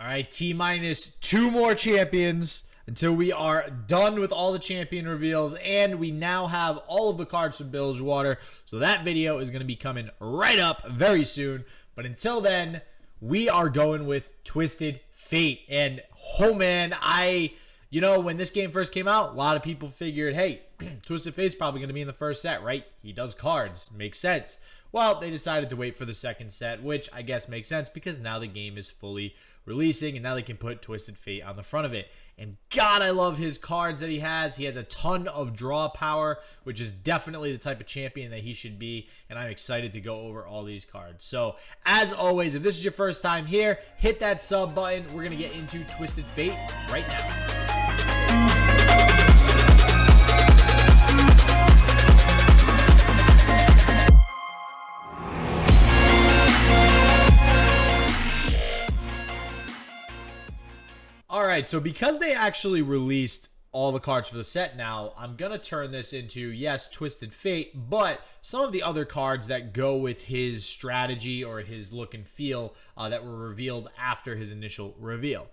right, T-minus 2 more champions until we are done with all the champion reveals, and we now have all of the cards from Bilgewater. So that video is going to be coming right up very soon. But until then, we are going with Twisted Fate. And oh man, when this game first came out, a lot of people figured, hey, Twisted Fate's probably going to be in the first set, right? He does cards. Makes sense. Well, they decided to wait for the second set, which I guess makes sense because now the game is fully releasing and now they can put Twisted Fate on the front of it. And God, I love his cards that he has. He has a ton of draw power, which is definitely the type of champion that he should be. And I'm excited to go over all these cards. So, as always, if this is your first time here, hit that sub button. We're going to get into Twisted Fate right now. Alright, so because they actually released all the cards for the set now, I'm going to turn this into, yes, Twisted Fate, but some of the other cards that go with his strategy or his look and feel that were revealed after his initial reveal.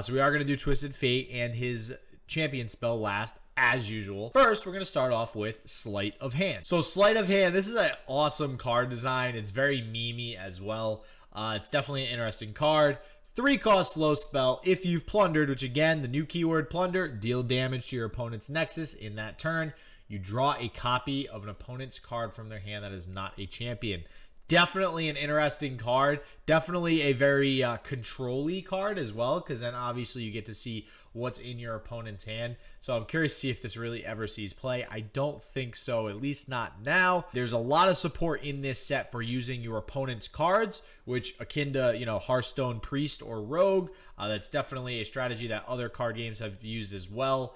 So we are going to do Twisted Fate and his champion spell last, as usual. First, we're going to start off with Sleight of Hand. So Sleight of Hand, this is an awesome card design. It's very memey as well. It's definitely an interesting card. 3-cost slow spell. If you've plundered, which again, the new keyword plunder, deal damage to your opponent's nexus in that turn. You draw a copy of an opponent's card from their hand that is not a champion. Definitely an interesting card. Definitely a very control-y card as well, because then obviously you get to see what's in your opponent's hand. So I'm curious to see if this really ever sees play. I don't think so, at least not now. There's a lot of support in this set for using your opponent's cards, which akin to, Hearthstone Priest or Rogue. That's definitely a strategy that other card games have used as well.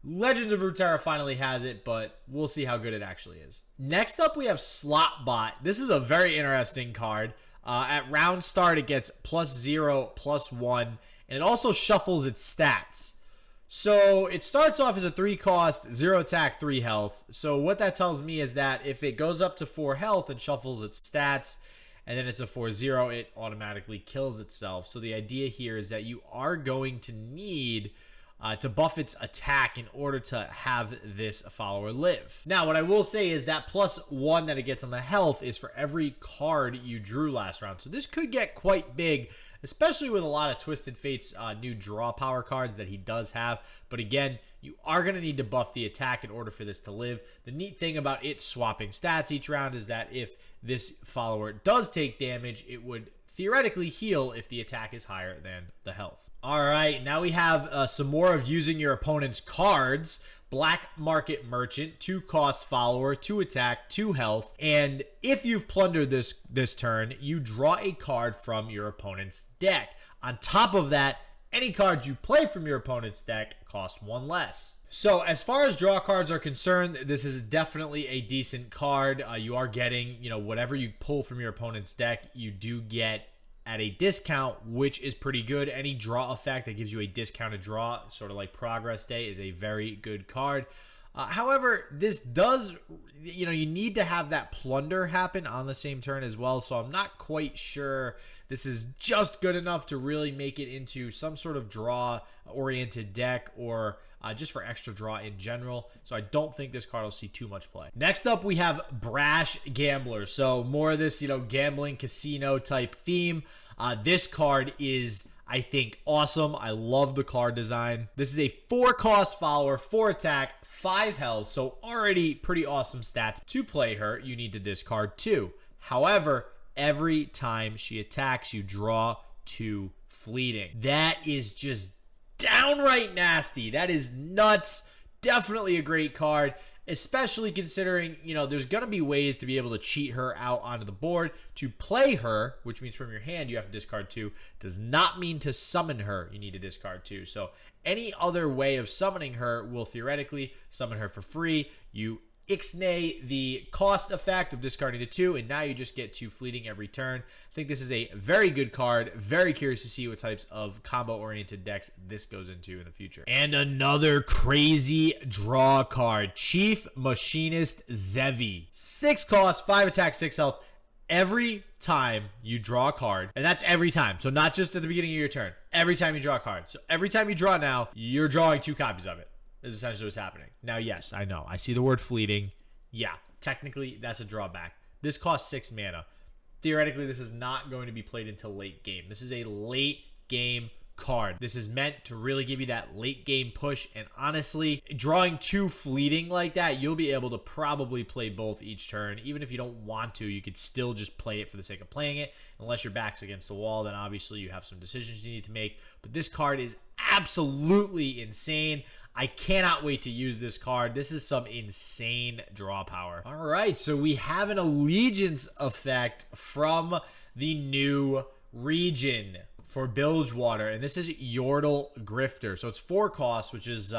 Legends of Runeterra finally has it, but we'll see how good it actually is. Next up, we have Slotbot. This is a very interesting card. At round start, it gets +0, +1, and it also shuffles its stats. So it starts off as a 3-cost, 0 attack, 3 health. So what that tells me is that if it goes up to 4 health and shuffles its stats, and then it's a 4-0, it automatically kills itself. So the idea here is that you are going to need to buff its attack in order to have this follower live. Now, what I will say is that +1 that it gets on the health is for every card you drew last round. So this could get quite big, especially with a lot of Twisted Fate's new draw power cards that he does have. But again, you are going to need to buff the attack in order for this to live. The neat thing about it swapping stats each round is that if this follower does take damage, it would theoretically heal if the attack is higher than the health. All right, now we have some more of using your opponent's cards. Black Market Merchant, 2-cost follower, 2 attack, 2 health. And if you've plundered this turn, you draw a card from your opponent's deck. On top of that, any cards you play from your opponent's deck cost 1 less. So as far as draw cards are concerned, this is definitely a decent card. You are getting, whatever you pull from your opponent's deck, you do get at a discount, which is pretty good. Any draw effect that gives you a discounted draw, sort of like Progress Day, is a very good card. However, this does, you need to have that plunder happen on the same turn as well. So I'm not quite sure this is just good enough to really make it into some sort of draw-oriented deck or just for extra draw in general. So I don't think this card will see too much play. Next up, we have Brash Gambler. So more of this, gambling casino type theme. This card is, I think, awesome. I love the card design. This is a 4-cost follower, 4 attack, 5 health. So already pretty awesome stats. To play her, you need to discard 2. However, every time she attacks, you draw 2 fleeting. That is just downright nasty. That is nuts. Definitely a great card, especially considering, there's going to be ways to be able to cheat her out onto the board. To play her, which means from your hand you have to discard 2, does not mean to summon her you need to discard 2. So any other way of summoning her will theoretically summon her for free. You ixnay the cost effect of discarding the 2, and now you just get 2 fleeting every turn. I think this is a very good card. Very curious to see what types of combo-oriented decks this goes into in the future. And another crazy draw card, Chief Machinist Zevi. 6 cost, 5 attack, 6 health. Every time you draw a card, and that's every time, so not just at the beginning of your turn, every time you draw a card. So every time you draw now, you're drawing 2 copies of it. Is essentially what's happening. Now, yes, I know. I see the word fleeting. Yeah, technically, that's a drawback. This costs 6 mana. Theoretically, this is not going to be played until late game. This is a late game card. This is meant to really give you that late game push, and honestly, drawing 2 fleeting like that, you'll be able to probably play both each turn. Even if you don't want to, you could still just play it for the sake of playing it. Unless your back's against the wall, then obviously you have some decisions you need to make. But this card is absolutely insane. I cannot wait to use this card. This is some insane draw power. All right, so we have an allegiance effect from the new region for Bilgewater, and this is Yordle Grifter. So it's 4 costs, which is,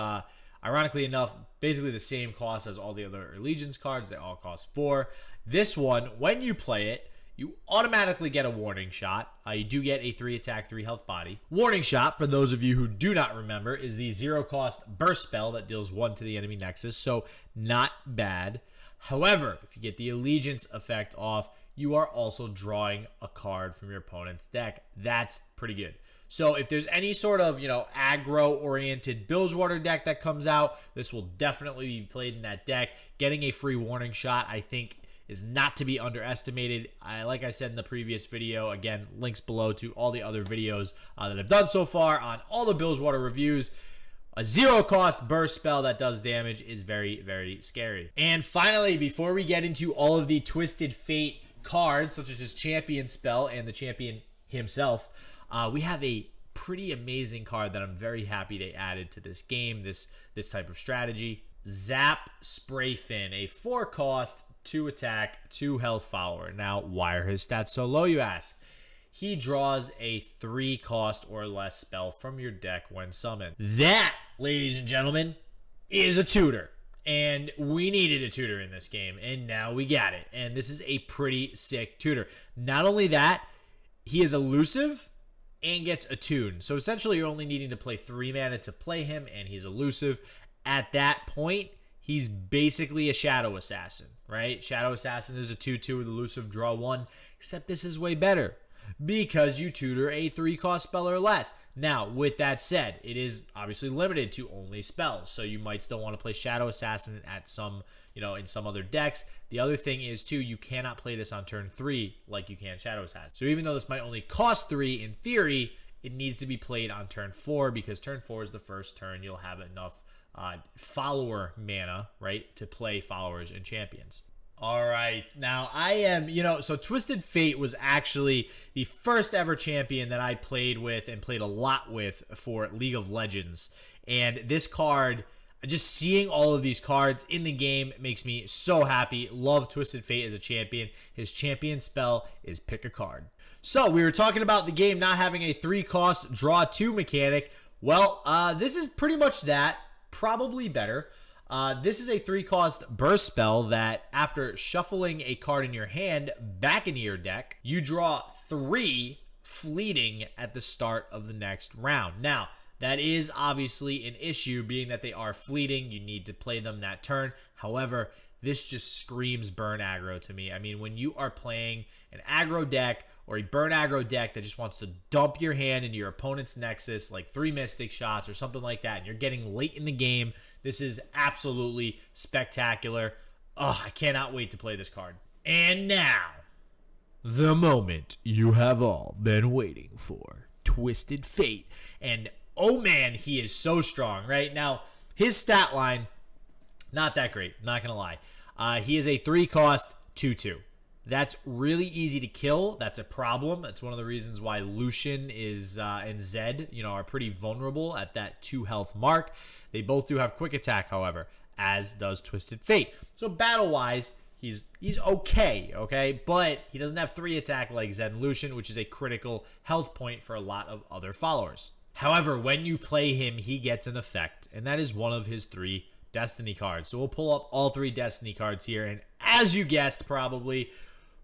ironically enough, basically the same cost as all the other allegiance cards. They all cost 4. This one, when you play it, you automatically get a warning shot. You do get a 3 attack, 3 health body. Warning shot, for those of you who do not remember, is the 0 cost burst spell that deals 1 to the enemy nexus, so not bad. However, if you get the allegiance effect off, you are also drawing a card from your opponent's deck. That's pretty good. So if there's any sort of, aggro-oriented Bilgewater deck that comes out, this will definitely be played in that deck. Getting a free warning shot, I think, is not to be underestimated. Like I said in the previous video, again, links below to all the other videos that I've done so far on all the Bilgewater reviews. A 0 cost burst spell that does damage is very, very scary. And finally, before we get into all of the Twisted Fate cards, such as his champion spell and the champion himself, we have a pretty amazing card that I'm very happy they added to this game, this type of strategy. Zap Sprayfin, a 4 cost, 2 attack, 2 health follower. Now, why are his stats so low, you ask? He draws a 3 cost or less spell from your deck when summoned. That, ladies and gentlemen, is a tutor. And we needed a tutor in this game, and now we got it. And this is a pretty sick tutor. Not only that, he is elusive and gets attuned. So essentially, you're only needing to play 3 mana to play him, and he's elusive. At that point, he's basically a Shadow Assassin, right? Shadow Assassin is a 2/2 with elusive, draw 1, except this is way better because you tutor a 3 cost spell or less. Now, with that said, it is obviously limited to only spells, so you might still want to play Shadow Assassin at some, in some other decks. The other thing is, too, you cannot play this on turn 3 like you can Shadow Assassin. So even though this might only cost 3, in theory, it needs to be played on turn 4 because turn 4 is the first turn you'll have enough follower mana, right, to play followers and champions. All right, now I am, so Twisted Fate was actually the first ever champion that I played with and played a lot with for League of Legends. And this card, just seeing all of these cards in the game makes me so happy. Love Twisted Fate as a champion. His champion spell is pick a card. So we were talking about the game not having a 3 cost draw 2 mechanic. Well, this is pretty much that, probably better. This is a 3 cost burst spell that after shuffling a card in your hand back into your deck, you draw 3 fleeting at the start of the next round. Now, that is obviously an issue, being that they are fleeting. You need to play them that turn. However, this just screams burn aggro to me. I mean, when you are playing an aggro deck or a burn aggro deck that just wants to dump your hand into your opponent's nexus, like 3 Mystic Shots or something like that, and you're getting late in the game, this is absolutely spectacular. Oh, I cannot wait to play this card. And now, the moment you have all been waiting for. Twisted Fate. And oh man, he is so strong, right? Now, his stat line, not that great, not gonna lie. He is a 3 cost 2/2. That's really easy to kill. That's a problem. That's one of the reasons why Lucian is and Zed, are pretty vulnerable at that 2 health mark. They both do have quick attack, however, as does Twisted Fate. So battle-wise, he's okay, but he doesn't have 3 attack like Zed and Lucian, which is a critical health point for a lot of other followers. However, when you play him, he gets an effect, and that is one of his 3 Destiny cards. So we'll pull up all 3 Destiny cards here, and as you guessed, probably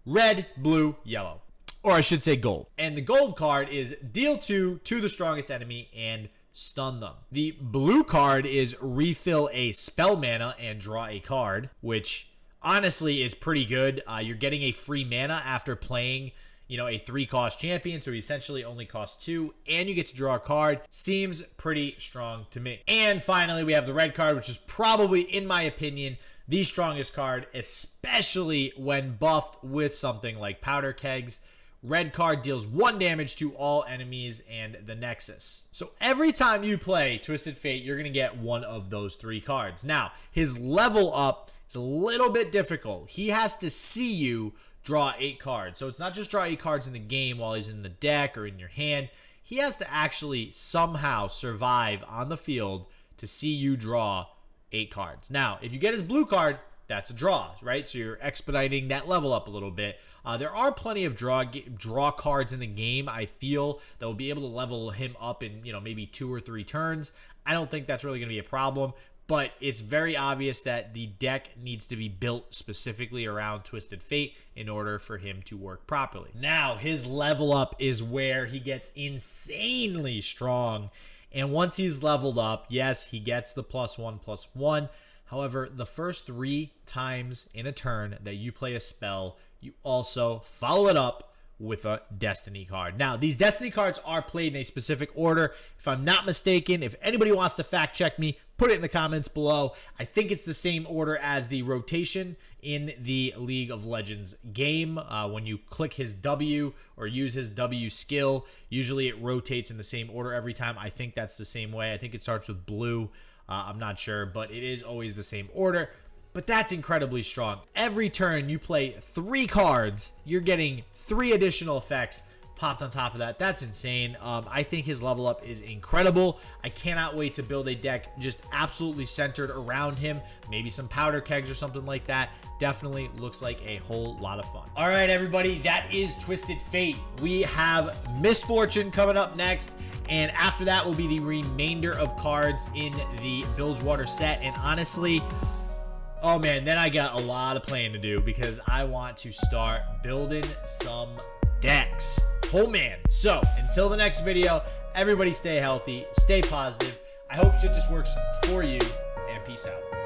red, blue, yellow, or I should say gold. And the gold card is deal 2 to the strongest enemy and stun them. The blue card is refill a spell mana and draw a card, which honestly is pretty good. You're getting a free mana after playing a 3-cost champion, so he essentially only costs 2, and you get to draw a card. Seems pretty strong to me. And finally, we have the red card, which is probably, in my opinion, the strongest card, especially when buffed with something like powder kegs. Red card deals 1 damage to all enemies and the Nexus. So every time you play Twisted Fate, you're going to get one of those 3 cards. Now, his level up is a little bit difficult. He has to see you draw 8 cards. So it's not just draw 8 cards in the game while he's in the deck or in your hand. He has to actually somehow survive on the field to see you draw 8 cards. Now, if you get his blue card, that's a draw, right? So you're expediting that level up a little bit. There are plenty of draw cards in the game, I feel, that will be able to level him up in, maybe 2 or 3 turns. I don't think that's really going to be a problem, but it's very obvious that the deck needs to be built specifically around Twisted Fate in order for him to work properly. Now, his level up is where he gets insanely strong. And once he's leveled up, yes, he gets the +1/+1. However, the first 3 times in a turn that you play a spell, you also follow it up with a Destiny card. Now, these Destiny cards are played in a specific order. If I'm not mistaken, if anybody wants to fact check me, put it in the comments below. I think it's the same order as the rotation in the League of Legends game. When you click his W or use his W skill, usually it rotates in the same order every time. I think that's the same way. I think it starts with blue. I'm not sure, but it is always the same order. But that's incredibly strong. Every turn you play 3 cards, you're getting 3 additional effects popped on top of that. That's insane. I think his level up is incredible. I cannot wait to build a deck just absolutely centered around him. Maybe some powder kegs or something like that. Definitely looks like a whole lot of fun. All right, everybody, that is Twisted Fate. We have Misfortune coming up next. And after that will be the remainder of cards in the Bilgewater set. And honestly, oh man, then I got a lot of playing to do because I want to start building some decks. Oh man. So until the next video, everybody stay healthy, stay positive. I hope shit just works for you, and peace out.